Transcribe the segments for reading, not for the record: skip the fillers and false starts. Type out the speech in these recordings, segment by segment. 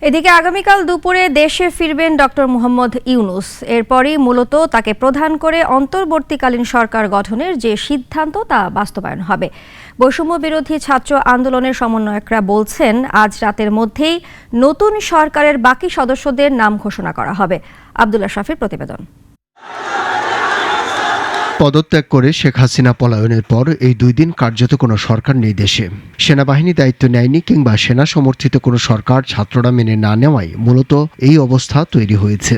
এদিকে আগামীকাল দুপুরে দেশে ফিরবেন ডক্টর মোহাম্মদ ইউনূস। এরপরই মূলত তাকে প্রধান করে অন্তর্বর্তীকালীন সরকার গঠনের যে সিদ্ধান্ত তা বাস্তবায়ন হবে। বৈষম্য বিরোধী ছাত্র আন্দোলনের সমন্বয়করা বলছেন, আজ রাতের মধ্যেই নতুন সরকারের বাকি সদস্যদের নাম ঘোষণা করা হবে। আব্দুল্লাহ শাফির প্রতিবেদন। পদত্যাগ করে শেখ হাসিনা পলায়নের পর এই 2 দিন কার্যত কোনো সরকার নেই দেশে। সেনাবাহিনী দায়িত্ব নেয়নি কিংবা সেনা সমর্থিত কোনো সরকার ছাত্ররা মেনে না নেওয়ায় মূলত এই অবস্থা তৈরি হয়েছে।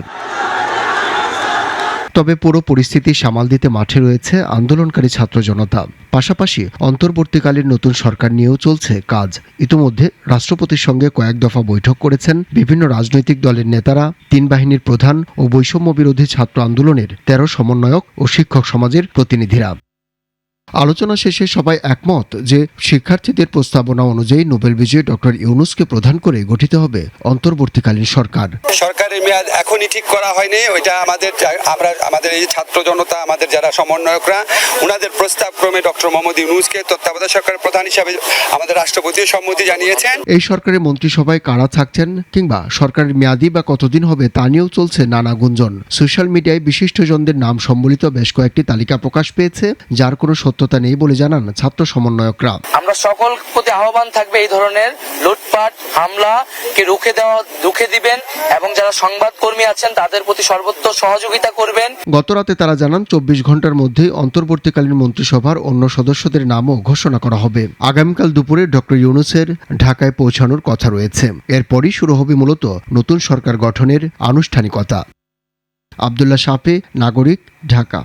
তবে পুরো পরিস্থিতি সামাল দিতে মাঠে রয়েছে আন্দোলনকারী ছাত্র জনতা। পাশাপাশি অন্তর্বর্তীকালীন নতুন সরকার নিয়েও চলছে কাজ। ইতিমধ্যে রাষ্ট্রপতির সঙ্গে কয়েক দফা বৈঠক করেছেন বিভিন্ন রাজনৈতিক দলের নেতারা, 3 বাহিনীর প্রধান ও বৈষম্য বিরোধী ছাত্র আন্দোলনের 13 সমন্বয়ক ও শিক্ষক সমাজের প্রতিনিধিরা। আলোচনা শেষে সবাই একমত যে শিক্ষার্থীদের প্রস্তাবনা অনুযায়ী নোবেল বিজয়ী ডক্টর ইউনূসকে প্রধান করে গঠিত হবে অন্তর্বর্তীকালীন সরকার। সরকারের মেয়াদ এখনই ঠিক করা হয়নি, ওইটা আমাদের এই ছাত্র জনতা, আমাদের যারা সমন্বয়করা, ওনাদের প্রস্তাব ক্রমে ডক্টর মোহাম্মদ ইউনূসকে তত্ত্বাবধায়ক সরকারের প্রধান হিসাবে আমাদের রাষ্ট্রপতিও সম্মতি জানিয়েছেন। এই সরকারের মন্ত্রিসভায় কারা থাকছেন কিংবা সরকারের মেয়াদি বা কতদিন হবে তা নিয়েও চলছে নানা গুঞ্জন। সোশ্যাল মিডিয়ায় বিশিষ্টজনদের নাম সম্বলিত বেশ কয়েকটি তালিকা প্রকাশ পেয়েছে, যার কোনো সত্যতা নেই বলে জানান ছাত্র সমন্বয়করা। আমরা সকল প্রতি আহ্বান থাকবে এই ধরনের লুটপাট হামলাকে রুখে দিবেন এবং যারা সংবাদকর্মী আছেন তাদের প্রতি সর্বোচ্চ সহযোগিতা করবেন। গতরাতে তারা জানান 24 ঘন্টার মধ্যেই অন্তর্বর্তীকালীন মন্ত্রিসভার অন্য সদস্যদের নামও ঘোষণা করা হবে। আগামীকাল দুপুরে ডক্টর ইউনূসের ঢাকায় পৌঁছানোর কথা রয়েছে। এরপরই শুরু হবে মূলত নতুন সরকার গঠনের আনুষ্ঠানিকতা। আব্দুল্লাহ শাফি, নাগরিক, ঢাকা।